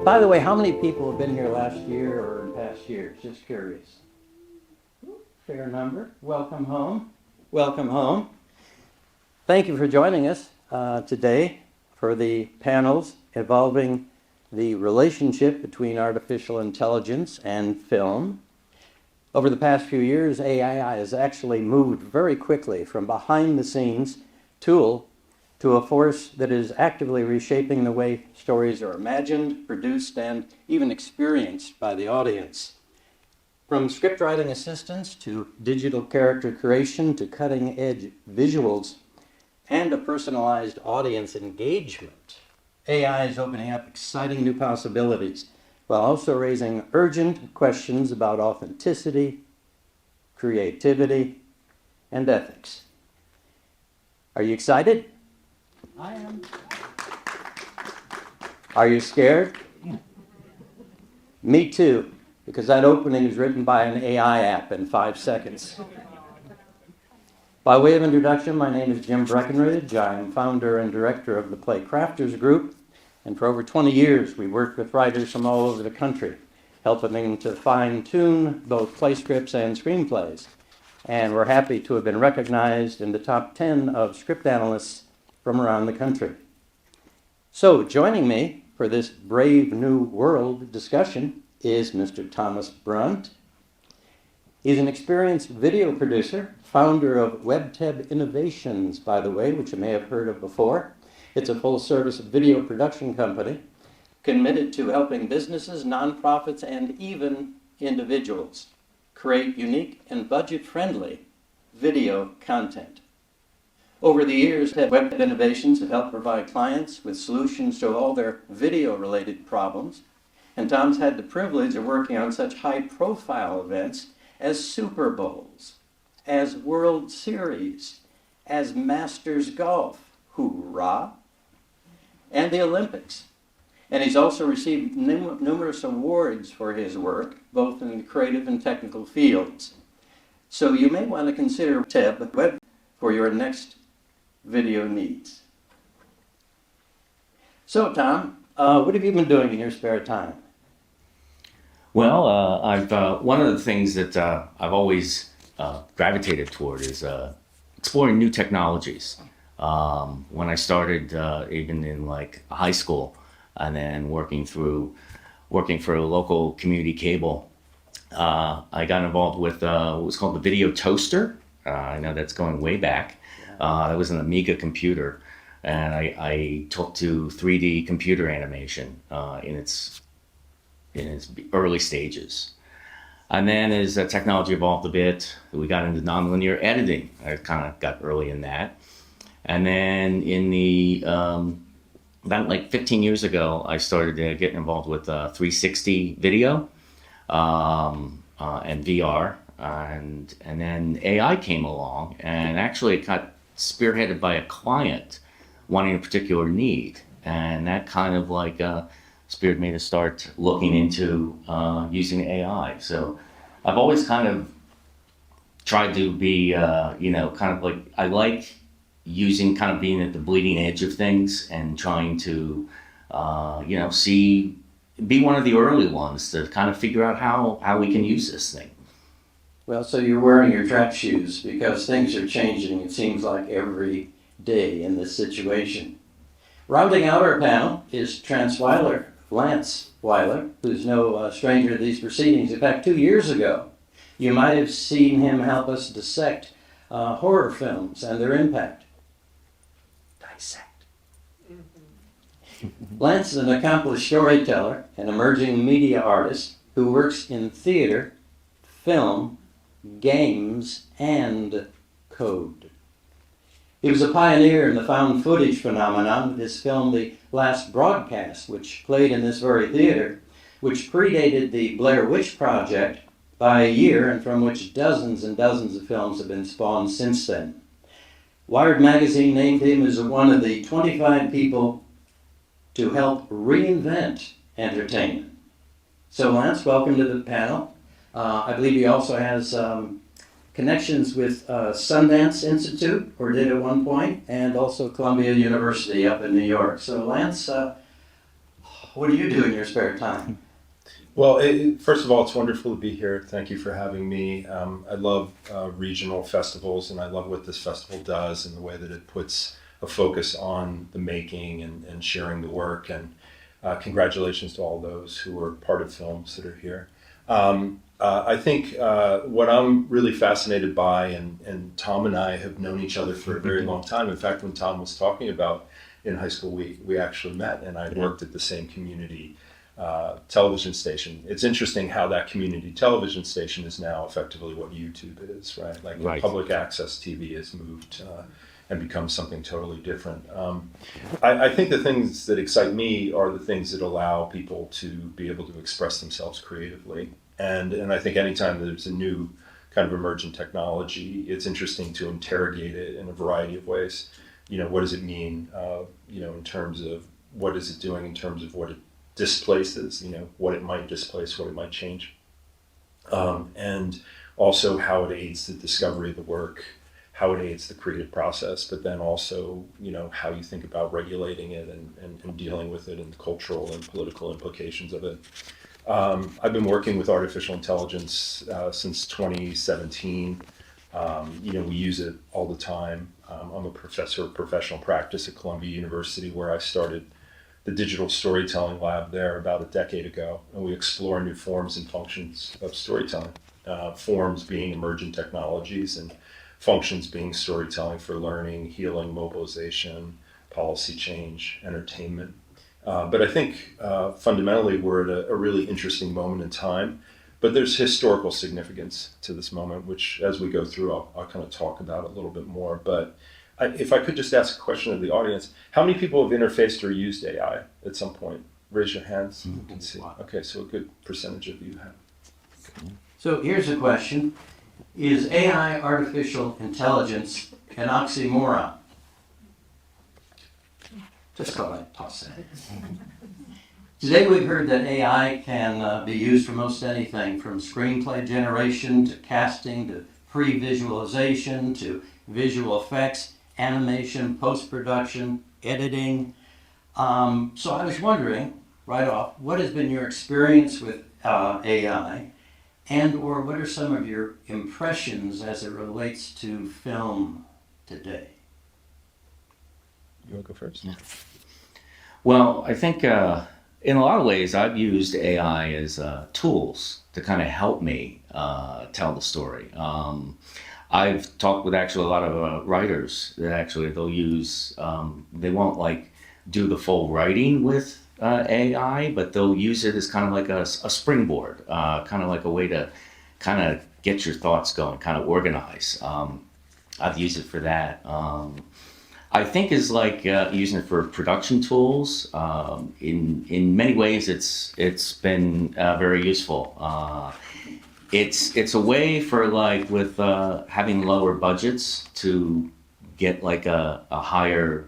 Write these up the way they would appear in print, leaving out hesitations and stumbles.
By the way, how many people have been here last year or in past years? Just curious. Fair number. Welcome home. Welcome home. Thank you for joining us today for the panels involving the relationship between artificial intelligence and film. Over the past few years, AI has actually moved very quickly from behind-the-scenes tool to a force that is actively reshaping the way stories are imagined, produced, and even experienced by the audience. From script writing assistance to digital character creation to cutting-edge visuals and a personalized audience engagement, AI is opening up exciting new possibilities while also raising urgent questions about authenticity, creativity, and ethics. Are you excited? I am. Are you scared? Me too, because that opening is written by an AI app in 5 seconds. By way of introduction, my name is Jim Breckenridge. I am founder and director of the Play Crafters Group, and for over 20 years we worked with writers from all over the country, helping them to fine-tune both play scripts and screenplays. And we're happy to have been recognized in the top 10 of script analysts from around the country. So joining me for this Brave New World discussion is Mr. Thomas Brunt. He's an experienced video producer, founder of WebTeb Innovations, by the way, which you may have heard of before. It's a full-service video production company committed to helping businesses, nonprofits, and even individuals create unique and budget-friendly video content. Over the years, WebTeb Innovations have helped provide clients with solutions to all their video-related problems, and Tom's had the privilege of working on such high-profile events as Super Bowls, as World Series, as Masters Golf, hoorah, and the Olympics. And he's also received numerous awards for his work, both in the creative and technical fields. So you may want to consider WebTeb Web for your next video needs. So, Tom, what have you been doing in your spare time? Well, I've one of the things that I've always gravitated toward is exploring new technologies. When I started even in like high school, and then working for a local community cable, I got involved with what was called the video toaster. I know that's going way back. It was an Amiga computer, and I took to 3D computer animation in its early stages. And then as technology evolved a bit, we got into nonlinear editing. I kind of got early in that. And then in the, about like 15 years ago, I started getting involved with 360 video and VR. And then AI came along, and actually it got spearheaded by a client wanting a particular need. And that kind of like spurred me to start looking into using AI. So I've always kind of tried to be, kind of like, I like using kind of being at the bleeding edge of things and trying to, be one of the early ones to kind of figure out how we can use this thing. Well, so you're wearing your track shoes because things are changing, it seems like, every day in this situation. Rounding out our panel is Weiler, Lance Weiler, who's no stranger to these proceedings. In fact, 2 years ago, you might have seen him help us dissect horror films and their impact. Dissect. Lance is an accomplished storyteller, an emerging media artist who works in theater, film, games, and code. He was a pioneer in the found footage phenomenon with his film The Last Broadcast, which played in this very theater, which predated the Blair Witch Project by a year and from which dozens and dozens of films have been spawned since then. Wired magazine named him as one of the 25 people to help reinvent entertainment. So Lance, welcome to the panel. I believe he also has connections with Sundance Institute, or did at one point, and also Columbia University up in New York. So Lance, what do you do in your spare time? Well, first of all, it's wonderful to be here. Thank you for having me. I love regional festivals, and I love what this festival does and the way that it puts a focus on the making and sharing the work. And congratulations to all those who are part of films that are here. I think what I'm really fascinated by, and Tom and I have known each other for a very long time. In fact, when Tom was talking about in high school, we actually met, and I worked at the same community television station. It's interesting how that community television station is now effectively what YouTube is, right? Like Right. public access TV has moved and become something totally different. I think the things that excite me are the things that allow people to be able to express themselves creatively. And I think anytime there's a new kind of emergent technology, it's interesting to interrogate it in a variety of ways. You know, what does it mean, in terms of what is it doing in terms of what it displaces, what it might displace, what it might change. And also how it aids the discovery of the work, how it aids the creative process, but then also, how you think about regulating it and dealing with it and the cultural and political implications of it. I've been working with artificial intelligence since 2017. We use it all the time. I'm a professor of professional practice at Columbia University, where I started the digital storytelling lab there about a decade ago, and we explore new forms and functions of storytelling. Forms being emergent technologies, and functions being storytelling for learning, healing, mobilization, policy change, entertainment. But I think fundamentally we're at a really interesting moment in time, but there's historical significance to this moment, which as we go through, I'll kind of talk about a little bit more. But if I could just ask a question of the audience, how many people have interfaced or used AI at some point? Raise your hands. You can see. Okay, so a good percentage of you have. So here's a question. Is AI artificial intelligence an oxymoron? Just thought I'd toss that. Today we've heard that AI can be used for most anything, from screenplay generation to casting to pre-visualization to visual effects, animation, post-production, editing. So I was wondering, right off, what has been your experience with AI, and or what are some of your impressions as it relates to film today? You want to go first? Well, I think in a lot of ways I've used AI as tools to kind of help me tell the story. I've talked with actually a lot of writers that actually they'll use, they won't do the full writing with AI, but they'll use it as kind of like a springboard, kind of like a way to kind of get your thoughts going, kind of organize. I've used it for that. I think is like using it for production tools. In many ways, it's been very useful. It's a way for with having lower budgets to get a higher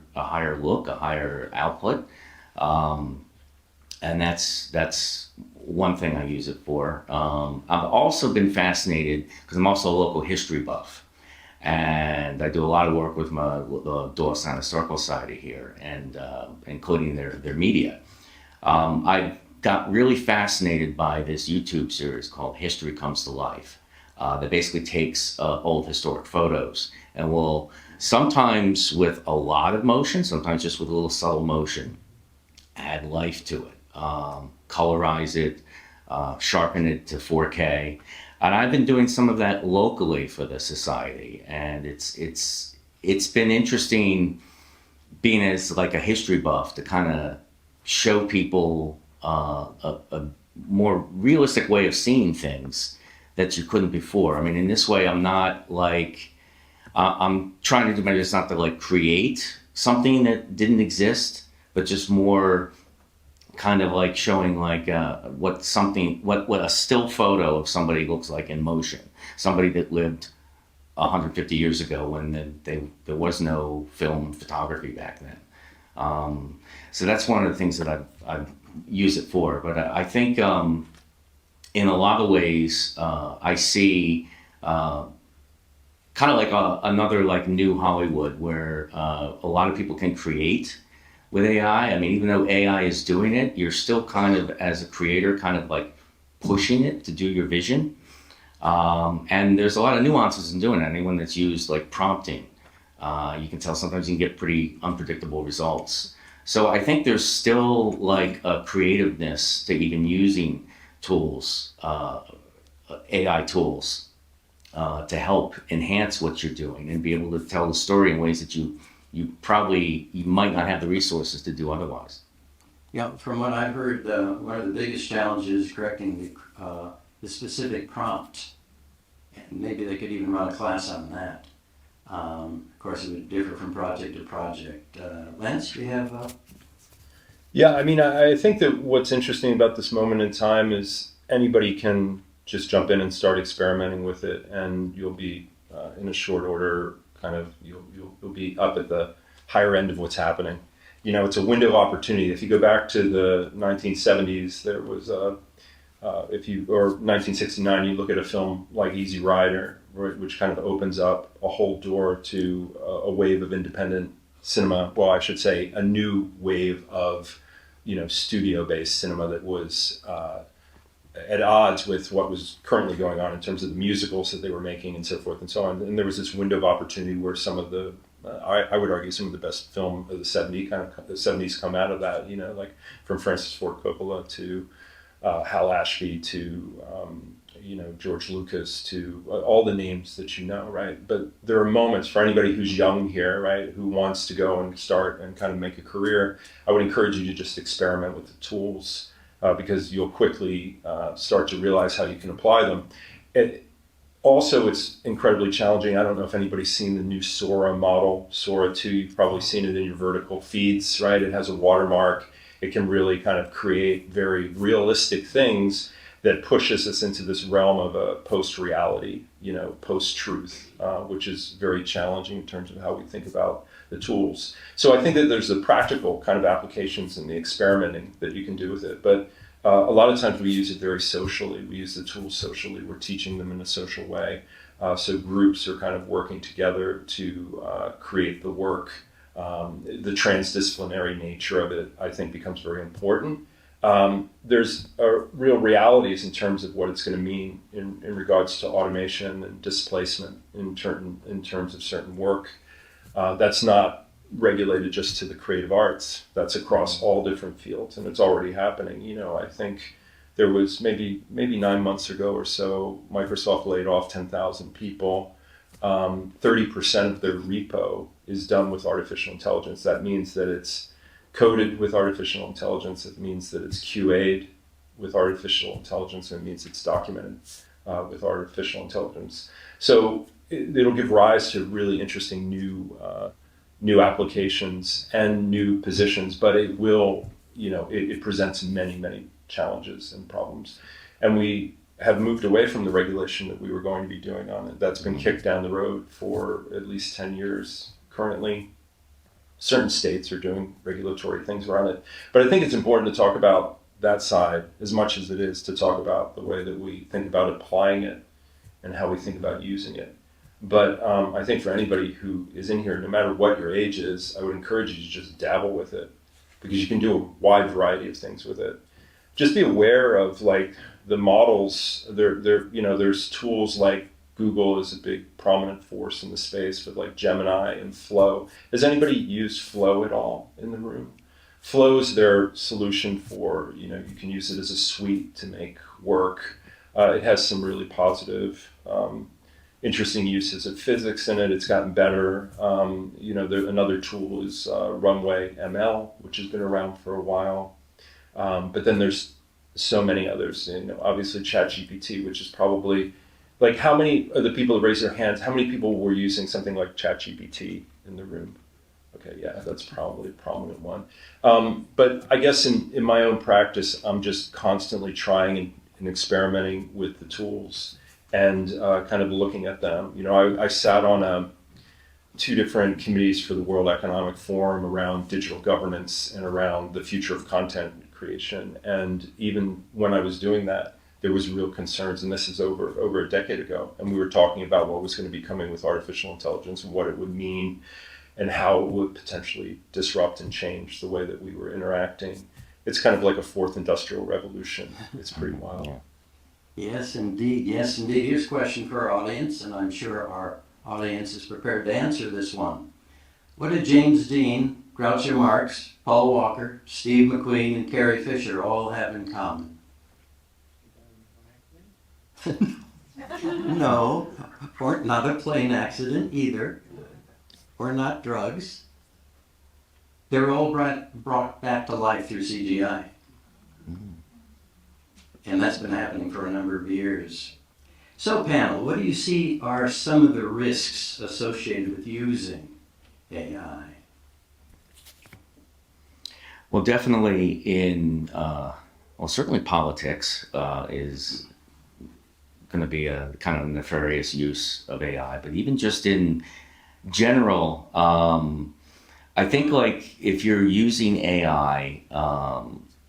look, a higher output, and that's one thing I use it for. I've also been fascinated because I'm also a local history buff. And I do a lot of work with the Dawson Historical Society here, and including their media. I got really fascinated by this YouTube series called History Comes to Life that basically takes old historic photos and will sometimes with a lot of motion, sometimes just with a little subtle motion, add life to it, colorize it, sharpen it to 4K. And I've been doing some of that locally for the society, and it's been interesting being as a history buff to kind of show people a more realistic way of seeing things that you couldn't before. I mean, in this way, I'm not I'm trying to do my best not to create something that didn't exist, but just more kind of showing what a still photo of somebody looks like in motion. Somebody that lived 150 years ago when there was no film photography back then. So that's one of the things that I've used it for. But I think in a lot of ways I see kind of another new Hollywood where a lot of people can create with AI. I mean, even though AI is doing it, you're still kind of, as a creator, kind of like pushing it to do your vision. And there's a lot of nuances in doing it. Anyone that's used like prompting, you can tell sometimes you can get pretty unpredictable results. So I think there's still like a creativeness to even using tools, AI tools, to help enhance what you're doing and be able to tell the story in ways that you might not have the resources to do otherwise. Yeah, from what I've heard, one of the biggest challenges is correcting the specific prompt. And maybe they could even run a class on that. Of course, it would differ from project to project. Lance, do you have? Yeah, I mean, I think that what's interesting about this moment in time is anybody can just jump in and start experimenting with it, and you'll be in a short order kind of you'll be up at the higher end of what's happening. You know, it's a window of opportunity. If you go back to the 1970s, there was or 1969, you look at a film like Easy Rider, which kind of opens up a whole door to a wave of independent cinema. Well, I should say a new wave of, studio-based cinema that was at odds with what was currently going on in terms of the musicals that they were making and so forth and so on. And there was this window of opportunity where some of the, I would argue, some of the best film of the 70s come out of that. Like from Francis Ford Coppola to Hal Ashby to George Lucas to all the names that right? But there are moments for anybody who's young here, right, who wants to go and start and kind of make a career. I would encourage you to just experiment with the tools because you'll quickly start to realize how you can apply them. Also, it's incredibly challenging. I don't know if anybody's seen the new Sora model, Sora 2. You've probably seen it in your vertical feeds, right? It has a watermark. It can really kind of create very realistic things that pushes us into this realm of a post-reality, post-truth, which is very challenging in terms of how we think about the tools. So I think that there's the practical kind of applications and the experimenting that you can do with it. But a lot of times we use it very socially. We use the tools socially. We're teaching them in a social way. So groups are kind of working together to create the work. The transdisciplinary nature of it, I think, becomes very important. There's real realities in terms of what it's going to mean in regards to automation and displacement in terms of certain work. That's not regulated just to the creative arts. That's across all different fields, and it's already happening. I think there was maybe 9 months ago or so, Microsoft laid off 10,000 people. 30% of their repo is done with artificial intelligence. That means that it's coded with artificial intelligence. It means that it's QA'd with artificial intelligence. And it means it's documented with artificial intelligence. So it'll give rise to really interesting new applications and new positions, but it will, it presents many, many challenges and problems. And we have moved away from the regulation that we were going to be doing on it. That's been kicked down the road for at least 10 years currently. Certain states are doing regulatory things around it. But I think it's important to talk about that side as much as it is to talk about the way that we think about applying it and how we think about using it. But I think for anybody who is in here, no matter what your age is, I would encourage you to just dabble with it because you can do a wide variety of things with it. Just be aware of like the models. There's tools like Google is a big prominent force in the space with like Gemini and Flow. Has anybody used Flow at all in the room? Flow is their solution for, you can use it as a suite to make work. It has some really positive, interesting uses of physics in it. It's gotten better. Another tool is Runway ML, which has been around for a while. But then there's so many others. Obviously ChatGPT, which is probably like how many of the people that raise their hands, how many people were using something like ChatGPT in the room? Okay, yeah, that's probably a prominent one. But I guess in my own practice, I'm just constantly trying and experimenting with the tools and kind of looking at them. I sat on 2 different committees for the World Economic Forum around digital governance and around the future of content creation. And even when I was doing that, there was real concerns, and this is over a decade ago. And we were talking about what was going to be coming with artificial intelligence and what it would mean. and how it would potentially disrupt and change the way that we were interacting. It's kind of like a fourth industrial revolution. It's pretty wild. Yeah. Yes, indeed. Yes, indeed. Here's a question for our audience, and I'm sure our audience is prepared to answer this one. What did James Dean, Groucho Marx, Paul Walker, Steve McQueen, and Carrie Fisher all have in common? No, or not a plane accident either, or not drugs. They were all brought back to life through CGI. And that's been happening for a number of years. So panel, what do you see are some of the risks associated with using AI? Well, definitely in, certainly politics is going to be a kind of nefarious use of AI, but even just in general, I think like if you're using AI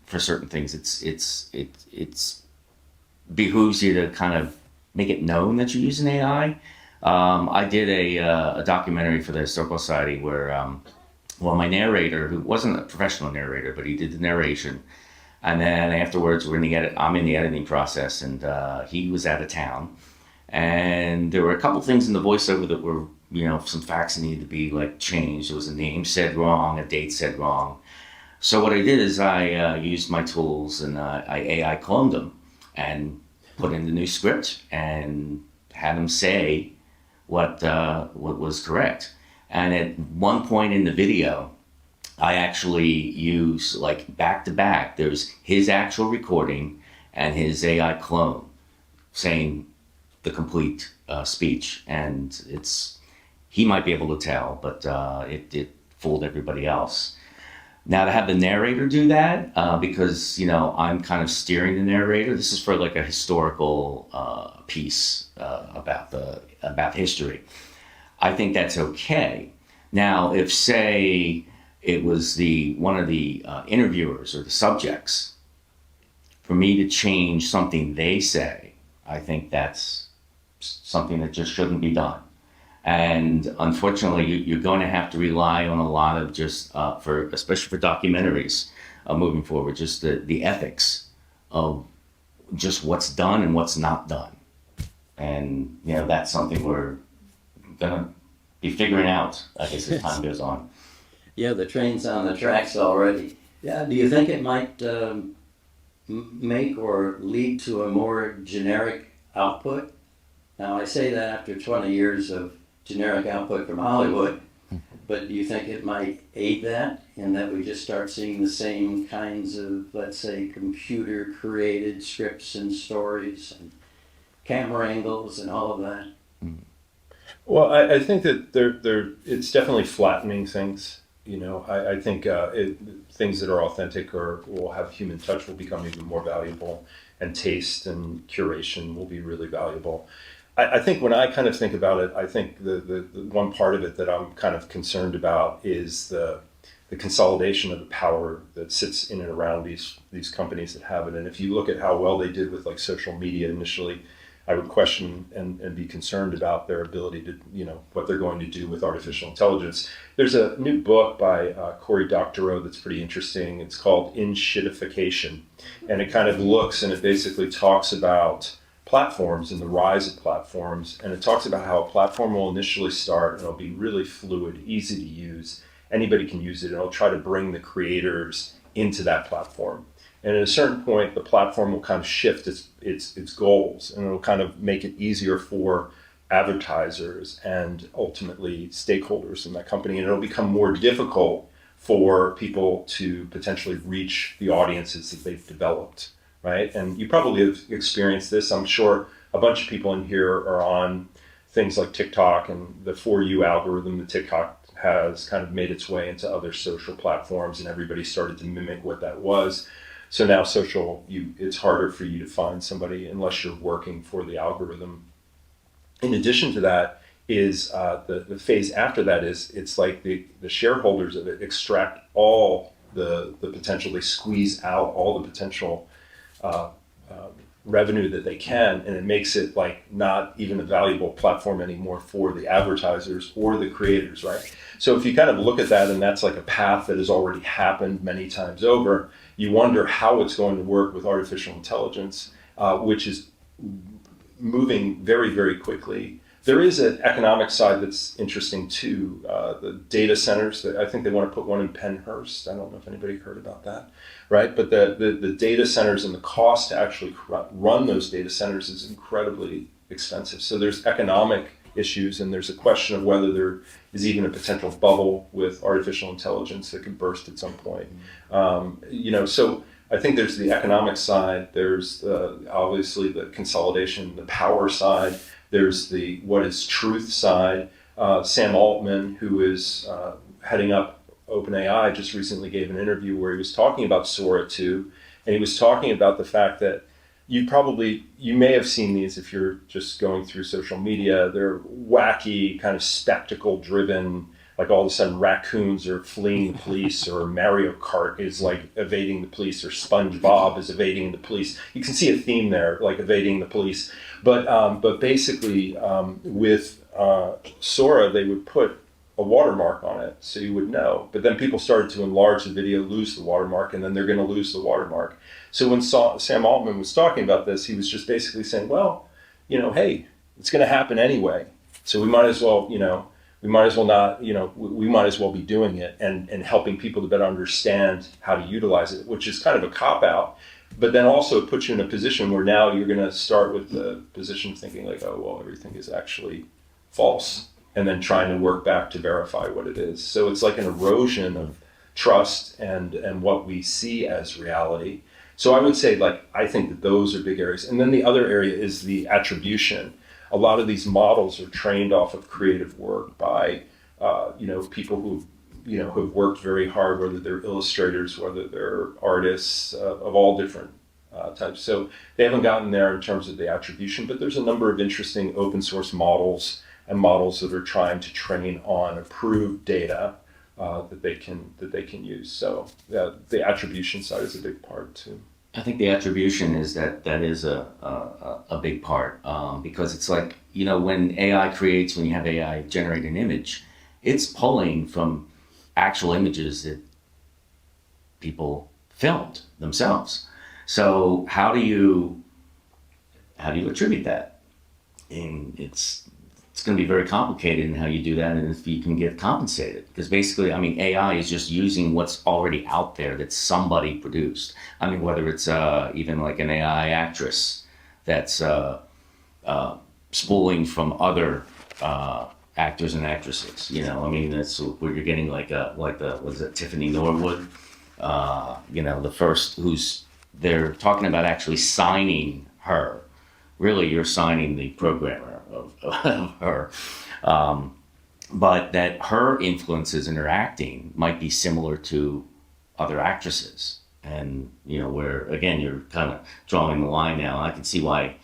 for certain things, it's behooves you to kind of make it known that you're using AI. I did a documentary for the Historical Society where, my narrator, who wasn't a professional narrator, but he did the narration, and then afterwards I'm in the editing process, and he was out of town, and there were a couple things in the voiceover that were, some facts that needed to be like changed. There was a name said wrong, a date said wrong. So what I did is I used my tools and I AI cloned them and put in the new script and had him say what was correct. And at one point in the video, I actually use like back to back. There's his actual recording and his AI clone saying the complete speech, and he might be able to tell, but it fooled everybody else. Now to have the narrator do that, because I'm kind of steering the narrator. This is for like a historical piece about history. I think that's okay. Now, if say it was one of the interviewers or the subjects, for me to change something they say, I think that's something that just shouldn't be done. And unfortunately, you're going to have to rely on a lot of just especially for documentaries moving forward, just the ethics of just what's done and what's not done. And that's something we're gonna be figuring out, I guess, as time goes on. Yeah, the train's on the tracks already. Yeah, do you think it might make or lead to a more generic output? Now, I say that after 20 years of generic output from Hollywood, but do you think it might aid that in that we just start seeing the same kinds of, let's say, computer-created scripts and stories and camera angles and all of that? Well, I think that it's definitely flattening things. I think things that are authentic or will have human touch will become even more valuable, and taste and curation will be really valuable. I think when I kind of think about it, I think the one part of it that I'm kind of concerned about is the consolidation of the power that sits in and around these companies that have it. And if you look at how well they did with like social media initially, I would question and be concerned about their ability to, what they're going to do with artificial intelligence. There's a new book by Cory Doctorow that's pretty interesting. It's called In Shitification. And it kind of looks and it basically talks about platforms and the rise of platforms. And it talks about how a platform will initially start and it'll be really fluid, easy to use. Anybody can use it. And it'll try to bring the creators into that platform. And at a certain point, the platform will kind of shift its goals, and it'll kind of make it easier for advertisers and ultimately stakeholders in that company. And it'll become more difficult for people to potentially reach the audiences that they've developed, right? And you probably have experienced this. I'm sure a bunch of people in here are on things like TikTok, and the For You algorithm that TikTok has kind of made its way into other social platforms, and everybody started to mimic what that was. So now it's harder for you to find somebody unless you're working for the algorithm. In addition to that is the phase after that is it's like the shareholders of it extract all the potential, they squeeze out all the potential revenue that they can, and it makes it like not even a valuable platform anymore for the advertisers or the creators, right? So if you kind of look at that, and that's like a path that has already happened many times over, you wonder how it's going to work with artificial intelligence, which is moving very, very quickly. There is an economic side that's interesting too. The data centers, I think they want to put one in Pennhurst. I don't know if anybody heard about that, right? But the data centers and the cost to actually run those data centers is incredibly expensive. So there's economic issues, and there's a question of whether there is even a potential bubble with artificial intelligence that could burst at some point. So I think there's the economic side. There's obviously the consolidation, the power side. There's the what is truth side. Sam Altman, who is heading up OpenAI, just recently gave an interview where he was talking about Sora 2, and he was talking about the fact that you may have seen these if you're just going through social media. They're wacky, kind of spectacle-driven, like all of a sudden raccoons are fleeing the police, or Mario Kart is like evading the police, or SpongeBob is evading the police. You can see a theme there, like evading the police. But basically, with Sora, they would put a watermark on it so you would know. But then people started to enlarge the video, lose the watermark, and then they're going to lose the watermark. So when Sam Altman was talking about this, he was just basically saying, well, hey, it's going to happen anyway. So we might as well, we might as well not, we might as well be doing it and helping people to better understand how to utilize it, which is kind of a cop-out. But then also it puts you in a position where now you're going to start with the position thinking like, oh, well, everything is actually false, and then trying to work back to verify what it is. So it's like an erosion of trust and what we see as reality. So I would say, I think that those are big areas. And then the other area is the attribution. A lot of these models are trained off of creative work by, people who have worked very hard, whether they're illustrators, whether they're artists of all different types. So they haven't gotten there in terms of the attribution, but there's a number of interesting open source models and models that are trying to train on approved data that they can use. So the attribution side is a big part too. I think the attribution is that is a big part, because it's like, when when you have AI generate an image, it's pulling from actual images that people filmed themselves. So how do you attribute that? And it's going to be very complicated in how you do that, and if you can get compensated. Because basically, AI is just using what's already out there that somebody produced. Whether it's even like an AI actress that's spooling from other actors and actresses. That's where you're getting Tiffany Norwood, the first they're talking about actually signing her. Really, you're signing the programmer of her. But that her influences in her acting might be similar to other actresses. And, where, again, you're kind of drawing the line now. I can see why,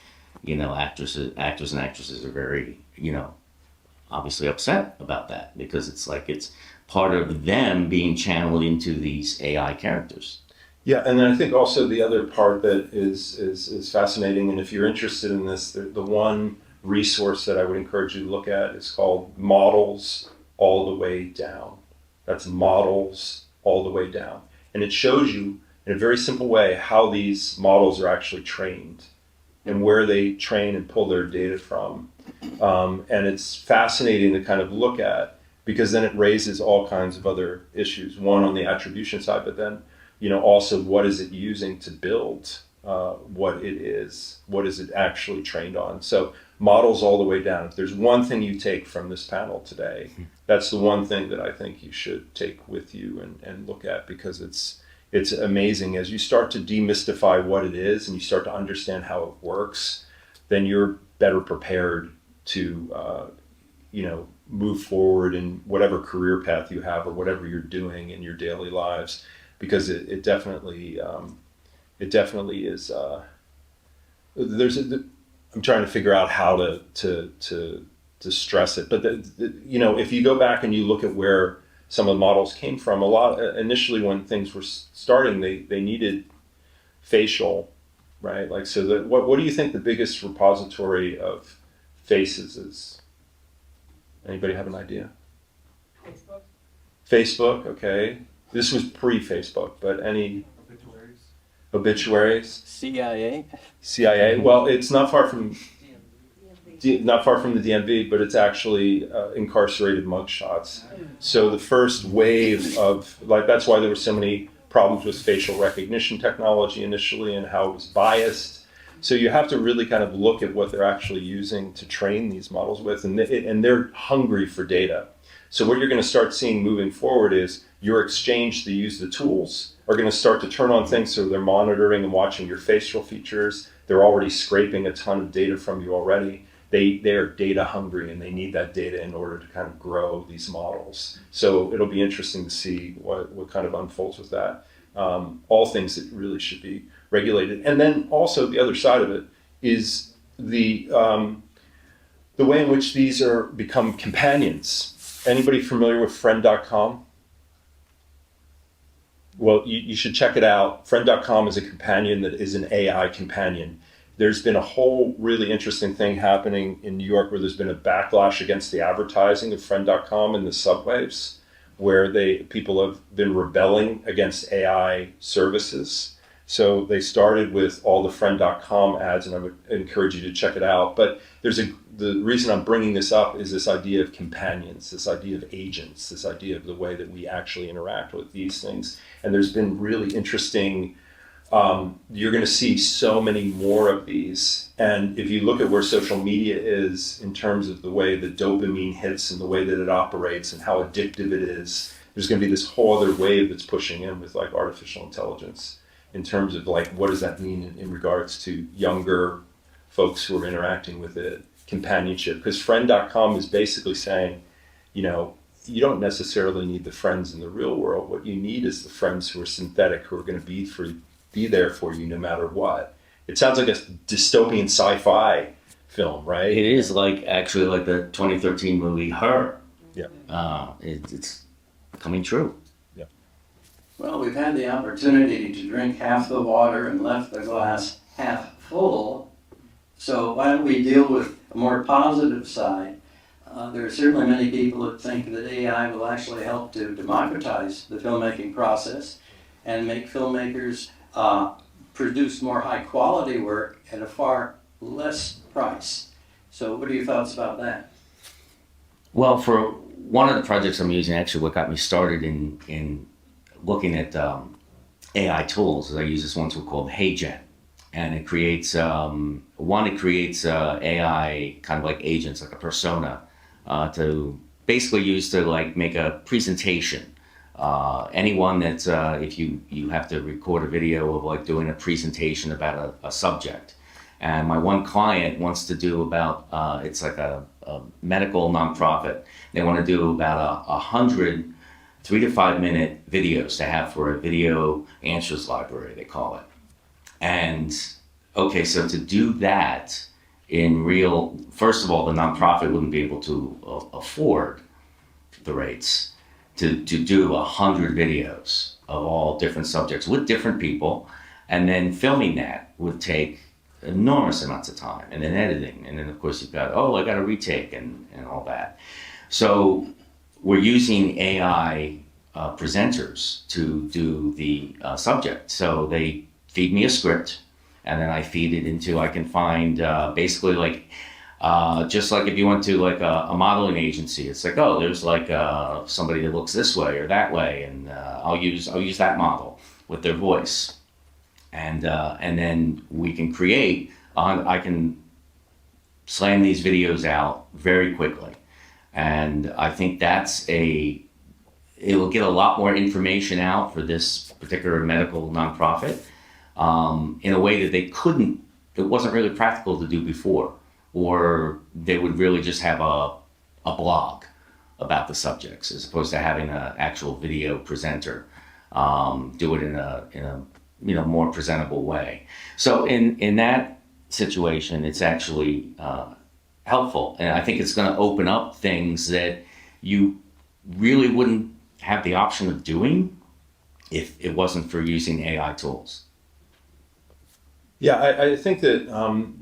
actors and actresses are very, obviously upset about that, because it's like it's part of them being channeled into these AI characters. Yeah, and then I think also the other part that is fascinating, and if you're interested in this, the one resource that I would encourage you to look at is called Models All the Way Down. That's Models All the Way Down. And it shows you in a very simple way how these models are actually trained and where they train and pull their data from. And it's fascinating to kind of look at, because then it raises all kinds of other issues. One on the attribution side, but then also what is it using to build what is it actually trained on. So models all the way down. If there's one thing you take from this panel today, that's the one thing that I think you should take with you and look at, because it's amazing. As you start to demystify what it is and you start to understand how it works, then you're better prepared to move forward in whatever career path you have or whatever you're doing in your daily lives, because it definitely is. I'm trying to figure out how to stress it, but if you go back and you look at where some of the models came from, initially when things were starting, they needed facial right? Like, so that what do you think the biggest repository of faces is? Anybody have an idea? Facebook. Facebook, okay. This was pre-Facebook, but any Obituaries. obituaries? CIA? CIA? Well, it's not far from not far from the DMV, but it's actually incarcerated mugshots. So the first wave of, like, that's why there were so many problems with facial recognition technology initially and how it was biased. So you have to really kind of look at what they're actually using to train these models with, and they're hungry for data. So what you're going to start seeing moving forward is your exchange to use the tools are going to start to turn on things, so they're monitoring and watching your facial features. They're already scraping a ton of data from you already. They're data hungry, and they need that data in order to kind of grow these models. So it'll be interesting to see what kind of unfolds with that. All things that really should be regulated. And then also the other side of it is the way in which these are become companions. Anybody familiar with friend.com? Well, you should check it out. Friend.com is a companion that is an AI companion. There's been a whole really interesting thing happening in New York where there's been a backlash against the advertising of Friend.com in the subways, where people have been rebelling against AI services. So they started with all the Friend.com ads, and I would encourage you to check it out. But the reason I'm bringing this up is this idea of companions, this idea of agents, this idea of the way that we actually interact with these things. And there's been really interesting, you're going to see so many more of these. And if you look at where social media is in terms of the way the dopamine hits and the way that it operates and how addictive it is, there's going to be this whole other wave that's pushing in with like artificial intelligence in terms of like, what does that mean in regards to younger folks who are interacting with it, companionship. Because friend.com is basically saying, you don't necessarily need the friends in the real world. What you need is the friends who are synthetic, who are going to be there for you no matter what. It sounds like a dystopian sci-fi film, right? It is actually like the 2013 movie Her. Yeah. It's coming true. Yeah. Well, we've had the opportunity to drink half the water and left the glass half full. So why don't we deal with a more positive side? There are certainly many people that think that AI will actually help to democratize the filmmaking process and make filmmakers produce more high quality work at a far less price. So what are your thoughts about that? Well, for one of the projects I'm using, actually what got me started in looking at AI tools is I use this one tool called HeyGen. And it creates, AI kind of like agents, like a persona, to basically use to like make a presentation. Anyone that's, if you have to record a video of like doing a presentation about a subject. And my one client wants to do about, it's like a medical nonprofit. They want to do about 100 3 to 5 minute videos to have for a video answers library, they call it. And okay, so to do that in real, first of all, the nonprofit wouldn't be able to afford the rates to do 100 videos of all different subjects with different people. And then filming that would take enormous amounts of time, and then editing. And then of course you've got, I got to retake and all that. So we're using AI presenters to do the subject. So they feed me a script, and then I feed it into, I can find basically like, just like if you went to like a modeling agency, it's like, there's like somebody that looks this way or that way, and I'll use that model with their voice. And then we can create, I can slam these videos out very quickly. And I think it will get a lot more information out for this particular medical nonprofit in a way that it wasn't really practical to do before, or they would really just have a blog about the subjects as opposed to having an actual video presenter do it in a more presentable way. So in that situation, it's actually helpful, and I think it's going to open up things that you really wouldn't have the option of doing if it wasn't for using AI tools. Yeah, I think that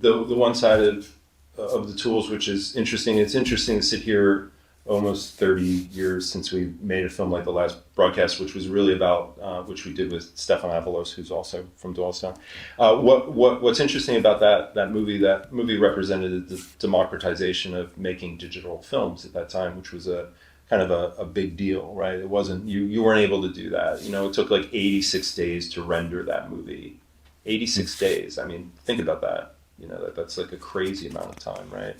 the one side of the tools, which is interesting, it's interesting to sit here almost 30 years since we made a film like The Last Broadcast, which was really about, which we did with Stefan Avalos, who's also from Doylestown. What's interesting about that movie represented the democratization of making digital films at that time, which was a kind of a big deal, right? It wasn't, you weren't able to do that. You know, it took like 86 days to render that movie. 86 days. I mean, think about that. You know, that's like a crazy amount of time, right?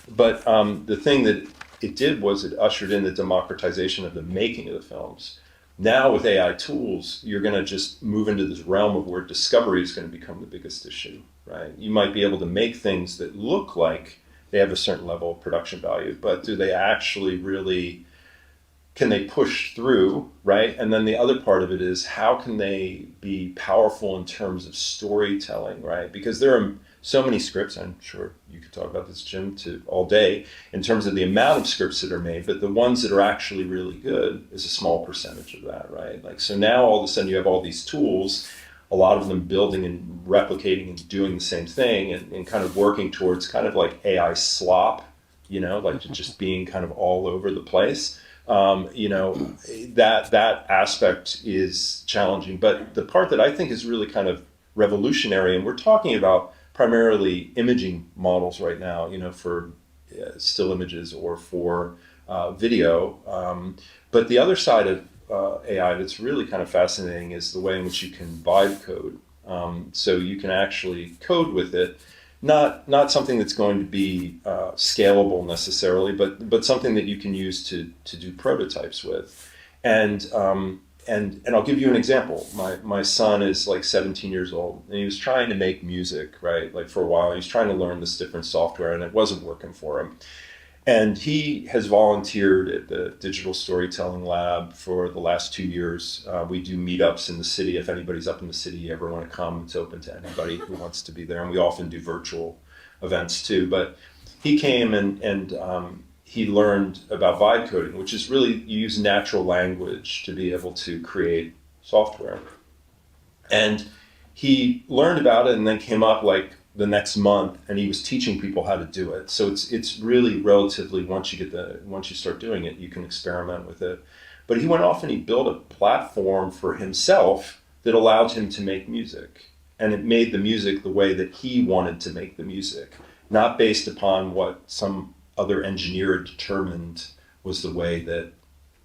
But the thing that it did was it ushered in the democratization of the making of the films. Now with AI tools, you're going to just move into this realm of where discovery is going to become the biggest issue, right? You might be able to make things that look like they have a certain level of production value, but do they actually really, can they push through, right? And then the other part of it is how can they be powerful in terms of storytelling, right? Because there are so many scripts, I'm sure you could talk about this, Jim, all day, in terms of the amount of scripts that are made, but the ones that are actually really good is a small percentage of that, right? Like, so now all of a sudden you have all these tools, a lot of them building and replicating and doing the same thing and kind of working towards kind of like AI slop, you know, like just being kind of all over the place. You know, that aspect is challenging. But the part that I think is really kind of revolutionary, and we're talking about primarily imaging models right now, you know, for still images or for video. But the other side of AI that's really kind of fascinating is the way in which you can vibe code. So you can actually code with it. Not something that's going to be scalable necessarily, but something that you can use to do prototypes with. And I'll give you an example. My son is like 17 years old, and he was trying to make music, right? Like for a while, he was trying to learn this different software, and it wasn't working for him. And he has volunteered at the Digital Storytelling Lab for the last 2 years. We do meetups in the city. If anybody's up in the city, you ever want to come, it's open to anybody who wants to be there. And we often do virtual events too. But he came and he learned about vibe coding, which is really, you use natural language to be able to create software. And he learned about it and then came up like the next month, and he was teaching people how to do it. So it's really relatively, once you start doing it, you can experiment with it. But he went off and he built a platform for himself that allowed him to make music, and it made the music the way that he wanted to make the music, not based upon what some other engineer determined was the way that,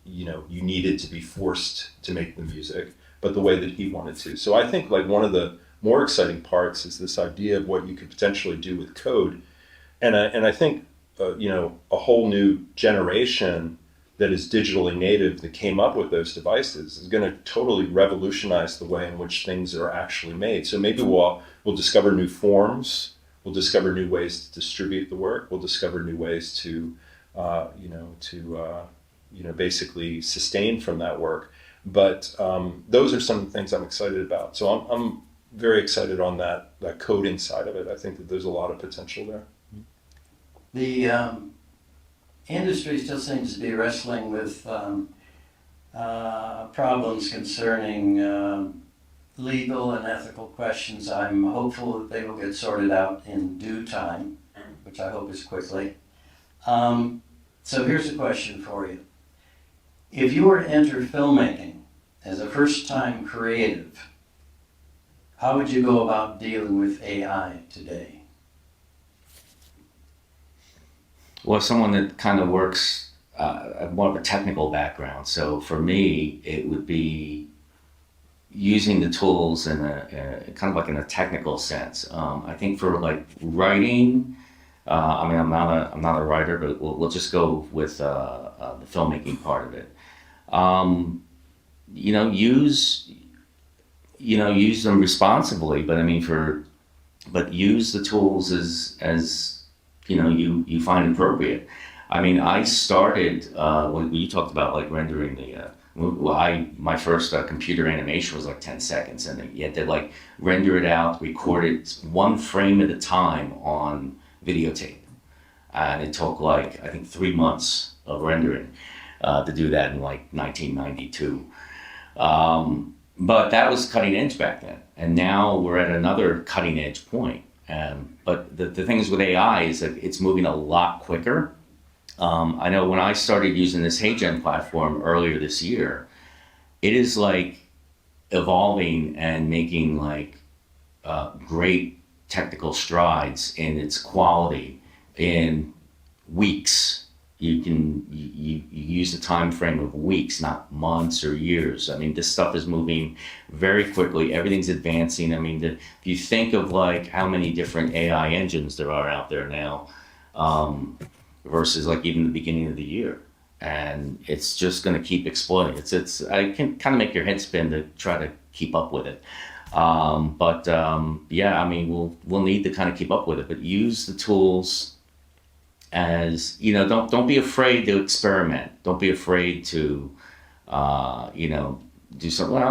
you know, you needed to be forced to make the music, but the way that he wanted to. So I think like one of the more exciting parts is this idea of what you could potentially do with code. And I think, you know, a whole new generation that is digitally native that came up with those devices is going to totally revolutionize the way in which things are actually made. So maybe we'll discover new forms, we'll discover new ways to distribute the work, we'll discover new ways to, basically sustain from that work. But those are some things I'm excited about. So I'm very excited on that coding side of it. I think that there's a lot of potential there. The industry still seems to be wrestling with problems concerning legal and ethical questions. I'm hopeful that they will get sorted out in due time, which I hope is quickly. So here's a question for you. If you were to enter filmmaking as a first-time creative, how would you go about dealing with AI today? Well, someone that kind of works more of a technical background. So for me, it would be using the tools in a kind of like in a technical sense. I think for like writing, I mean, I'm not a writer, but we'll just go with the filmmaking part of it. Use them responsibly, but I mean but use the tools as you find appropriate. I mean, I started when you talked about like rendering my first computer animation was like 10 seconds, and you had to like render it out, record it one frame at a time on videotape, and it took like I think 3 months of rendering to do that in like 1992. but that was cutting edge back then, and now we're at another cutting edge point. But the thing is with AI is that it's moving a lot quicker. I know when I started using this HeyGen platform earlier this year, it is like evolving and making like great technical strides in its quality in weeks. You use a time frame of weeks, not months or years. I mean, this stuff is moving very quickly. Everything's advancing. I mean, if you think of like how many different AI engines there are out there now, versus like even the beginning of the year, and it's just going to keep exploding. It's I can kind of make your head spin to try to keep up with it. Yeah, I mean, we'll need to kind of keep up with it, but use the tools as, you know, don't be afraid to experiment. Don't be afraid to, you know, do something. Well,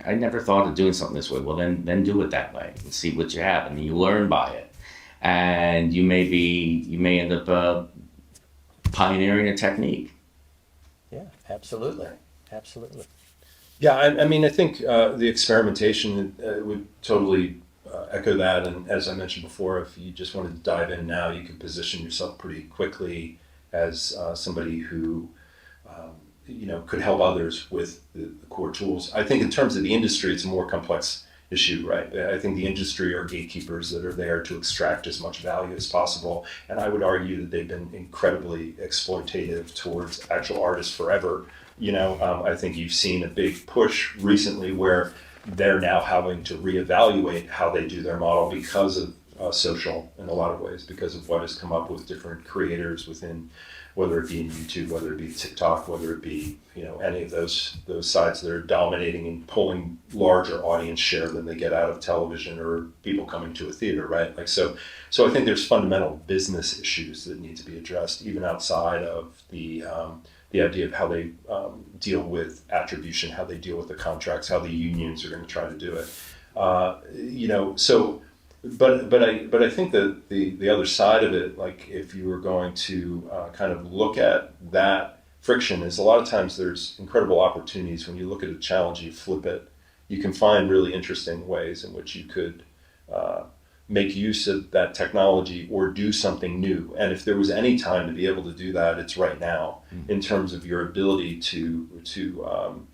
I never thought of doing something this way. Well, then do it that way and see what you have, and you learn by it. And you may end up pioneering a technique. Yeah, absolutely. Absolutely. Yeah, I mean, I think the experimentation would totally echo that. And as I mentioned before, if you just wanted to dive in now, you can position yourself pretty quickly as somebody who, you know, could help others with the core tools. I think in terms of the industry, it's a more complex issue, right? I think the industry are gatekeepers that are there to extract as much value as possible. And I would argue that they've been incredibly exploitative towards actual artists forever. You know, I think you've seen a big push recently where they're now having to reevaluate how they do their model because of social, in a lot of ways, because of what has come up with different creators within, whether it be in YouTube, whether it be TikTok, whether it be, you know, any of those sites that are dominating and pulling larger audience share than they get out of television or people coming to a theater, right? Like so I think there's fundamental business issues that need to be addressed, even outside of the idea of how they deal with attribution, how they deal with the contracts, how the unions are going to try to do it. You know, so, but I think that the other side of it, like if you were going to kind of look at that friction, is a lot of times there's incredible opportunities when you look at a challenge, you flip it, you can find really interesting ways in which you could make use of that technology or do something new. And if there was any time to be able to do that, it's right now. In terms of your ability to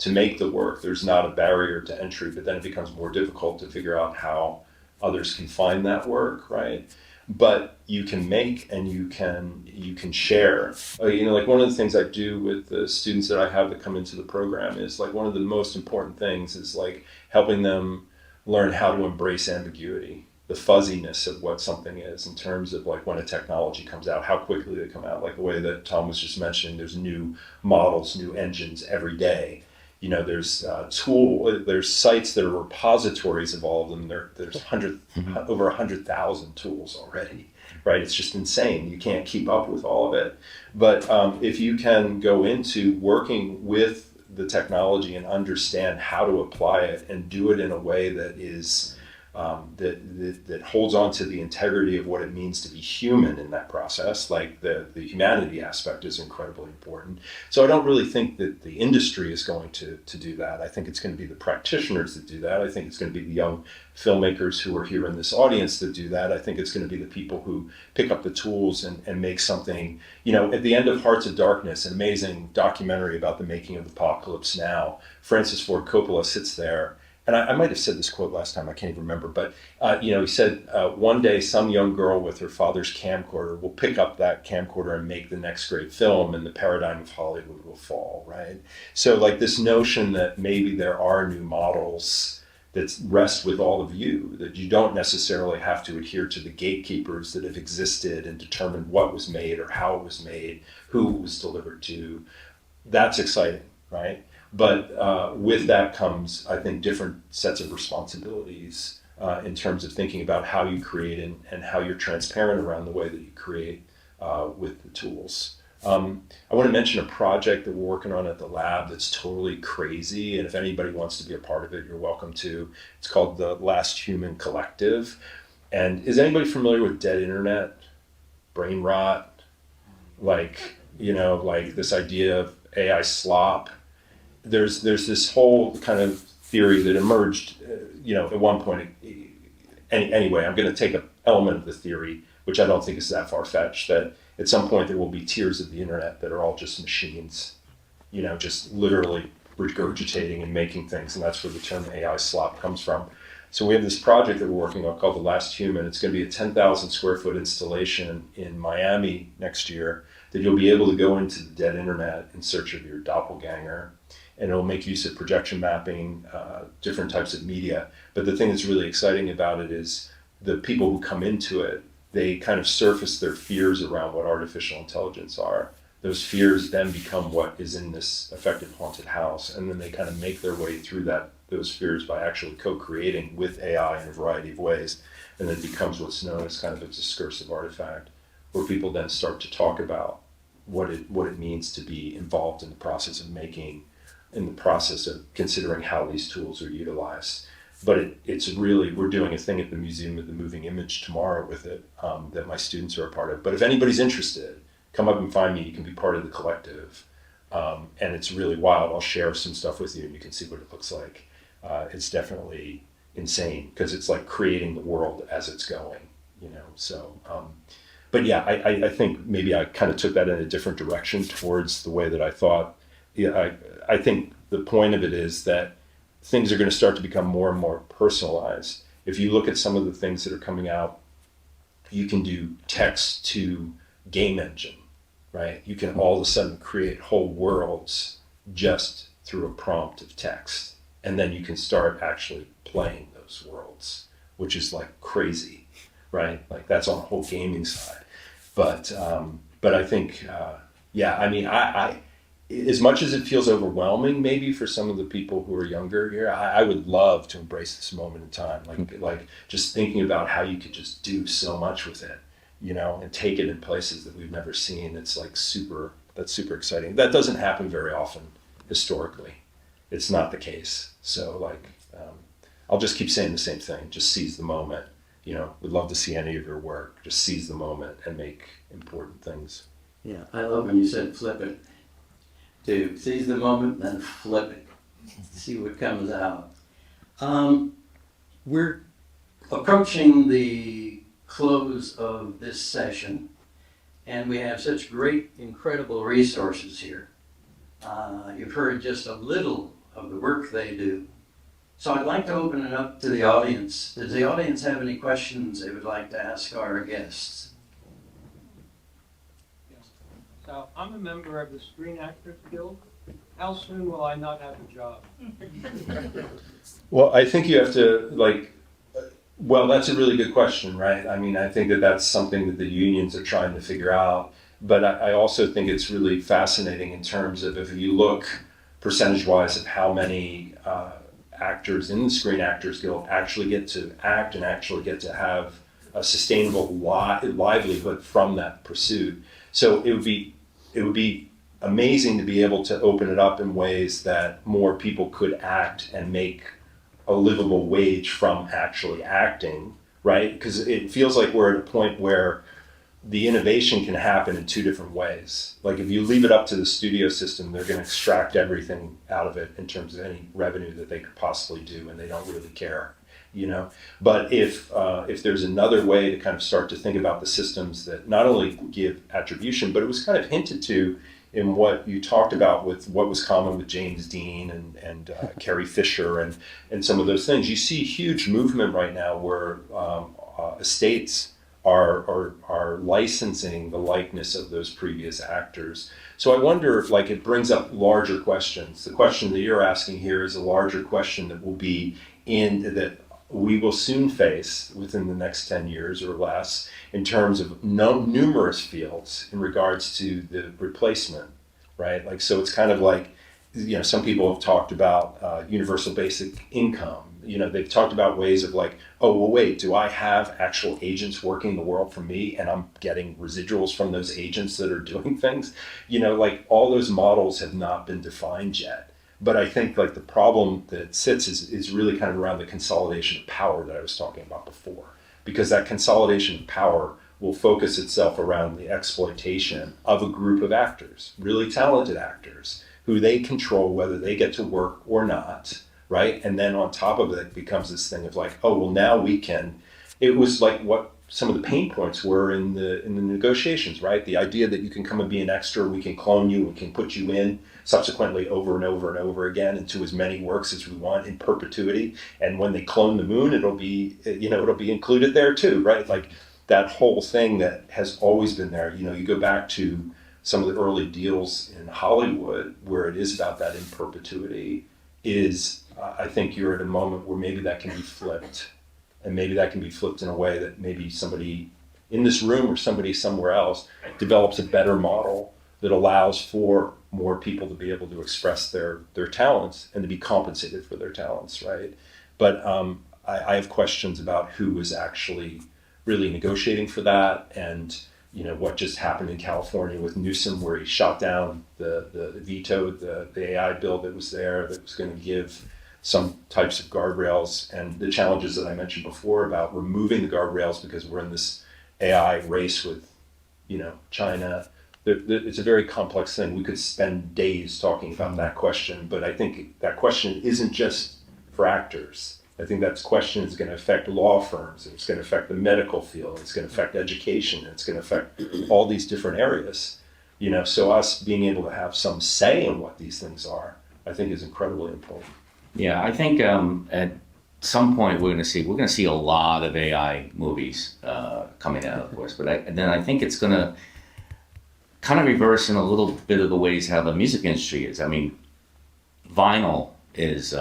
make the work. There's not a barrier to entry, but then it becomes more difficult to figure out how others can find that work, right? But you can make and you can share. You know, like one of the things I do with the students that I have that come into the program is like one of the most important things is like helping them learn how to embrace ambiguity, the fuzziness of what something is in terms of like when a technology comes out, how quickly they come out. Like the way that Tom was just mentioning, there's new models, new engines every day. You know, there's there's sites that are repositories of all of them. There's over 100,000 tools already, right? It's just insane. You can't keep up with all of it. But if you can go into working with the technology and understand how to apply it and do it in a way that is that holds on to the integrity of what it means to be human in that process, like the humanity aspect is incredibly important. So I don't really think that the industry is going to do that. I think it's going to be the practitioners that do that. I think it's going to be the young filmmakers who are here in this audience that do that. I think it's going to be the people who pick up the tools and make something, you know, at the end of Hearts of Darkness, an amazing documentary about the making of Apocalypse Now, Francis Ford Coppola sits there. And I might have said this quote last time, I can't even remember, but you know, he said, one day some young girl with her father's camcorder will pick up that camcorder and make the next great film, and the paradigm of Hollywood will fall, right? So like this notion that maybe there are new models that rest with all of you, that you don't necessarily have to adhere to the gatekeepers that have existed and determined what was made or how it was made, who it was delivered to. That's exciting, right? But with that comes, I think, different sets of responsibilities in terms of thinking about how you create and how you're transparent around the way that you create with the tools. I want to mention a project that we're working on at the lab that's totally crazy, and if anybody wants to be a part of it, you're welcome to. It's called the Last Human Collective. And is anybody familiar with dead internet, brain rot, like, you know, like this idea of AI slop? There's this whole kind of theory that emerged, at one point. Anyway, I'm going to take an element of the theory, which I don't think is that far-fetched, that at some point there will be tiers of the internet that are all just machines, just literally regurgitating and making things, and that's where the term AI slop comes from. So we have this project that we're working on called The Last Human. It's going to be a 10,000 square foot installation in Miami next year that you'll be able to go into the dead internet in search of your doppelganger, and it'll make use of projection mapping, different types of media. But the thing that's really exciting about it is the people who come into it, they kind of surface their fears around what artificial intelligence are. Those fears then become what is in this effective haunted house, and then they kind of make their way through those fears by actually co-creating with AI in a variety of ways, and it becomes what's known as kind of a discursive artifact, where people then start to talk about what it means to be involved in the process of making, in the process of considering how these tools are utilized. But it's really, we're doing a thing at the Museum of the Moving Image tomorrow with it that my students are a part of. But if anybody's interested, come up and find me. You can be part of the collective. And it's really wild. I'll share some stuff with you and you can see what it looks like. It's definitely insane because it's like creating the world as it's going, so. But yeah, I think maybe I kind of took that in a different direction towards the way that I thought. Yeah, I think the point of it is that things are going to start to become more and more personalized. If you look at some of the things that are coming out, you can do text to game engine, right? You can all of a sudden create whole worlds just through a prompt of text. And then you can start actually playing those worlds, which is like crazy, right? Like that's on the whole gaming side. But I think, I as much as it feels overwhelming, maybe for some of the people who are younger here, I would love to embrace this moment in time. Like just thinking about how you could just do so much with it, and take it in places that we've never seen. It's like that's super exciting. That doesn't happen very often historically. It's not the case. So I'll just keep saying the same thing. Just seize the moment. Would love to see any of your work. Just seize the moment and make important things. Yeah, I love when you said flip it. To seize the moment, then flip it. See what comes out. We're approaching the close of this session, and we have such great, incredible resources here. You've heard just a little of the work they do. So I'd like to open it up to the audience. Does the audience have any questions they would like to ask our guests? So I'm a member of the Screen Actors Guild. How soon will I not have a job? Well, I think you have to that's a really good question, right? I mean, I think that's something that the unions are trying to figure out. But I also think it's really fascinating in terms of if you look percentage-wise at how many actors in the Screen Actors Guild actually get to act and actually get to have a sustainable livelihood from that pursuit. So it would be amazing to be able to open it up in ways that more people could act and make a livable wage from actually acting, right? Because it feels like we're at a point where the innovation can happen in two different ways. Like if you leave it up to the studio system, they're going to extract everything out of it in terms of any revenue that they could possibly do, and they don't really care, But if there's another way to kind of start to think about the systems that not only give attribution, but it was kind of hinted to in what you talked about with what was common with James Dean and Carrie Fisher and some of those things. You see huge movement right now where estates are licensing the likeness of those previous actors. So I wonder if it brings up larger questions. The question that you're asking here is a larger question that will be that we will soon face within the next 10 years or less in terms of numerous fields in regards to the replacement, right? So it's kind of some people have talked about universal basic income. They've talked about ways of wait, do I have actual agents working the world for me and I'm getting residuals from those agents that are doing things? All those models have not been defined yet. But I think the problem that sits is really kind of around the consolidation of power that I was talking about before. Because that consolidation of power will focus itself around the exploitation of a group of actors, really talented actors, who they control whether they get to work or not, right? And then on top of it becomes this thing of like, oh, well, now we can. It was like what some of the pain points were in the negotiations, right? The idea that you can come and be an extra, we can clone you, we can put you in subsequently over and over and over again into as many works as we want in perpetuity. And when they clone the moon, it'll be included there too, right? Like that whole thing that has always been there. You go back to some of the early deals in Hollywood where it is about that in perpetuity. I think you're at a moment where maybe that can be flipped. And maybe that can be flipped in a way that maybe somebody in this room or somebody somewhere else develops a better model that allows for more people to be able to express their talents and to be compensated for their talents, right? But I have questions about who is actually really negotiating for that, and what just happened in California with Newsom, where he shot down vetoed the AI bill that was there that was going to give some types of guardrails, and the challenges that I mentioned before about removing the guardrails because we're in this AI race with, China. It's a very complex thing. We could spend days talking about that question, but I think that question isn't just for actors. I think that question is going to affect law firms, it's going to affect the medical field, it's going to affect education, it's going to affect all these different areas. So us being able to have some say in what these things are, I think is incredibly important. Yeah, I think at some point we're going to see a lot of AI movies coming out, of course. But then I think it's going to kind of reverse in a little bit of the ways how the music industry is. I mean, vinyl is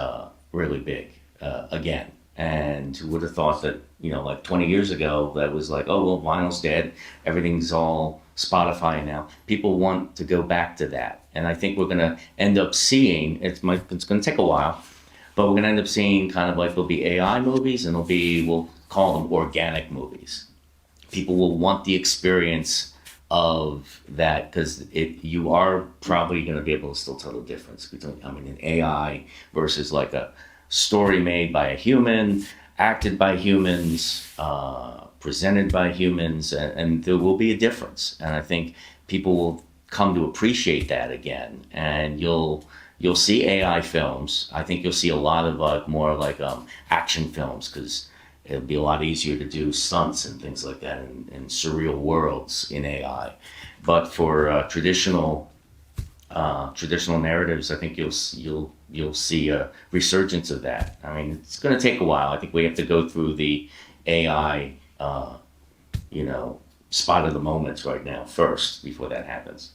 really big again, and who would have thought that like 20 years ago that was like, oh well, vinyl's dead, everything's all Spotify now. People want to go back to that, and I think we're going to end up seeing it's going to take a while. But we're going to end up seeing kind of like there'll be AI movies and we'll call them organic movies. People will want the experience of that because you are probably going to be able to still tell the difference between, an AI versus like a story made by a human, acted by humans, presented by humans, and there will be a difference. And I think people will come to appreciate that again, and you'll see AI films. I think you'll see a lot of more action films because it'll be a lot easier to do stunts and things like that in surreal worlds in AI. But for traditional narratives, I think you'll see a resurgence of that. I mean, it's going to take a while. I think we have to go through the AI, spot of the moments right now first before that happens.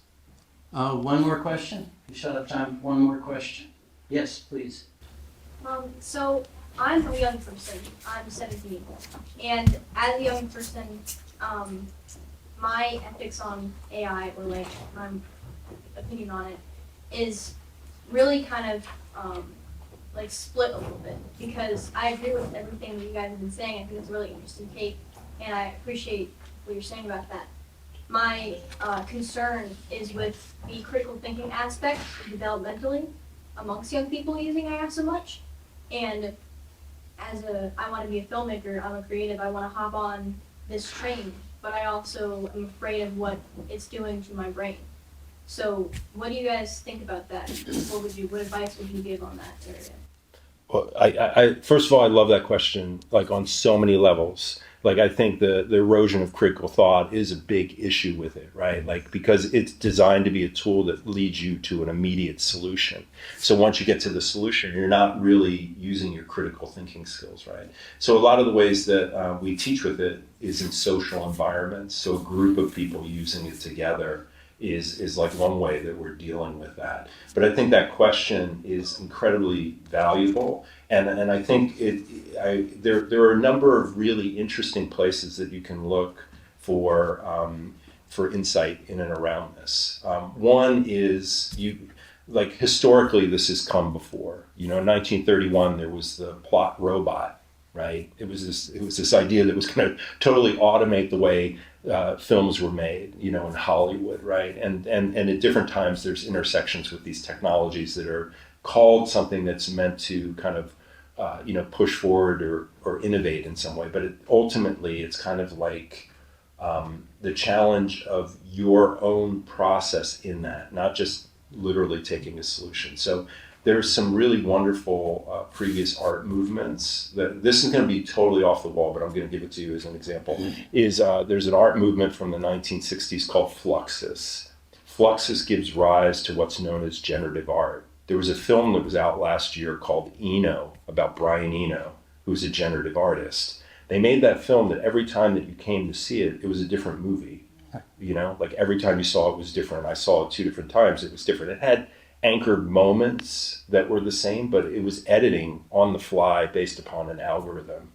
One more question? We should have time for one more question. Yes, please. So I'm a young person. I'm 17, and as a young person, my ethics on AI or my opinion on it is really kind of split a little bit because I agree with everything that you guys have been saying. I think it's a really interesting take, and I appreciate what you're saying about that. My concern is with the critical thinking aspect developmentally amongst young people using AI so much. And I want to be a filmmaker, I'm a creative, I want to hop on this train, but I also am afraid of what it's doing to my brain. So what do you guys think about that? What advice would you give on that area? Well, I first of all, I love that question, on so many levels. I think the erosion of critical thought is a big issue with it, right? Because it's designed to be a tool that leads you to an immediate solution. So once you get to the solution, you're not really using your critical thinking skills, right? So a lot of the ways that we teach with it is in social environments. So a group of people using it together is one way that we're dealing with that. But I think that question is incredibly valuable. And I think there are a number of really interesting places that you can look for insight in and around this. One is historically this has come before. In 1931 there was the plot robot, right? It was this idea that was going to totally automate the way films were made, in Hollywood, right? And at different times there's intersections with these technologies that are called something that's meant to kind of push forward or innovate in some way, but ultimately it's kind of like the challenge of your own process in that, not just literally taking a solution. So there's some really wonderful previous art movements that this is going to be totally off the wall, but I'm going to give it to you as an example. Is there's an art movement from the 1960s called Fluxus. Fluxus gives rise to what's known as generative art. There was a film that was out last year called Eno, about Brian Eno, who's a generative artist. They made that film that every time that you came to see it, it was a different movie. You know, like every time you saw it was different. I saw it 2 different times, it was different. It had anchored moments that were the same, but it was editing on the fly based upon an algorithm.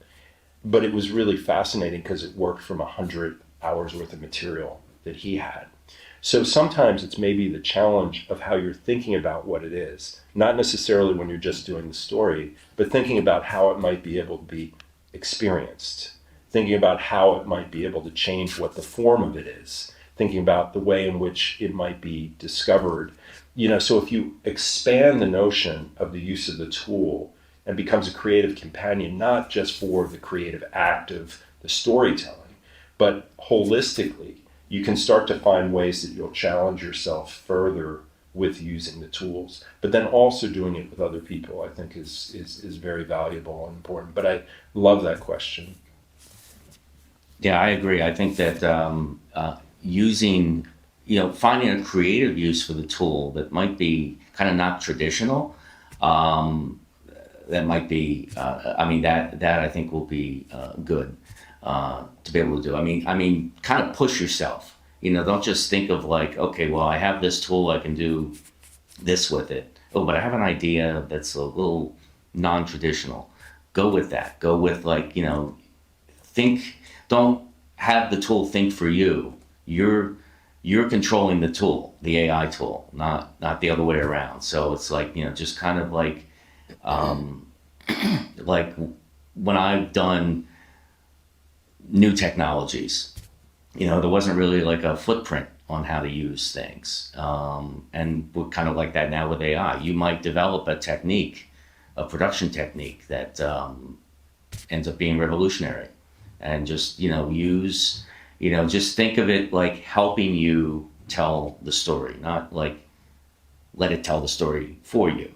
But it was really fascinating because it worked from 100 hours worth of material that he had. So sometimes it's maybe the challenge of how you're thinking about what it is, not necessarily when you're just doing the story, but thinking about how it might be able to be experienced, thinking about how it might be able to change what the form of it is, thinking about the way in which it might be discovered. You know, so if you expand the notion of the use of the tool and becomes a creative companion, not just for the creative act of the storytelling, but holistically, you can start to find ways that you'll challenge yourself further with using the tools, but then also doing it with other people, I think is very valuable and important. But I love that question. Yeah, I agree. I think that using, finding a creative use for the tool that might be kind of not traditional, that might be, that I think will be good to be able to do. I mean, kind of push yourself. Don't just think of like, okay, well, I have this tool, I can do this with it. Oh, but I have an idea that's a little non-traditional. Go with that. Go with think. Don't have the tool think for you. You're controlling the tool, the AI tool, not the other way around. So it's like, just kind of like when I've done new technologies, there wasn't really like a footprint on how to use things. And we're kind of like that now with AI. You might develop a technique, a production technique that ends up being revolutionary. And just, just think of it like helping you tell the story, not like let it tell the story for you.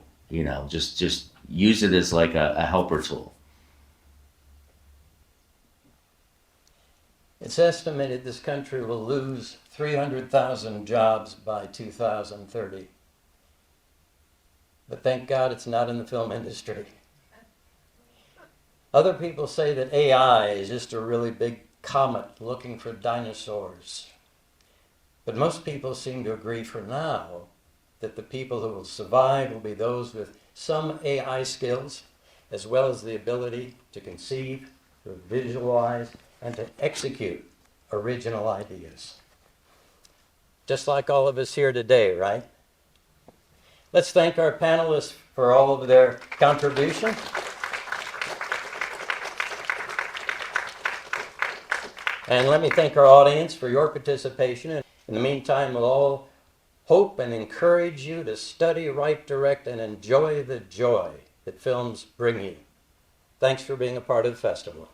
Just use it as like a helper tool. It's estimated this country will lose 300,000 jobs by 2030. But thank God it's not in the film industry. Other people say that AI is just a really big comet looking for dinosaurs. But most people seem to agree for now that the people who will survive will be those with some AI skills, as well as the ability to conceive, to visualize, and to execute original ideas. Just like all of us here today, right? Let's thank our panelists for all of their contributions. And let me thank our audience for your participation. In the meantime, we'll all hope and encourage you to study, write, direct, and enjoy the joy that films bring you. Thanks for being a part of the festival.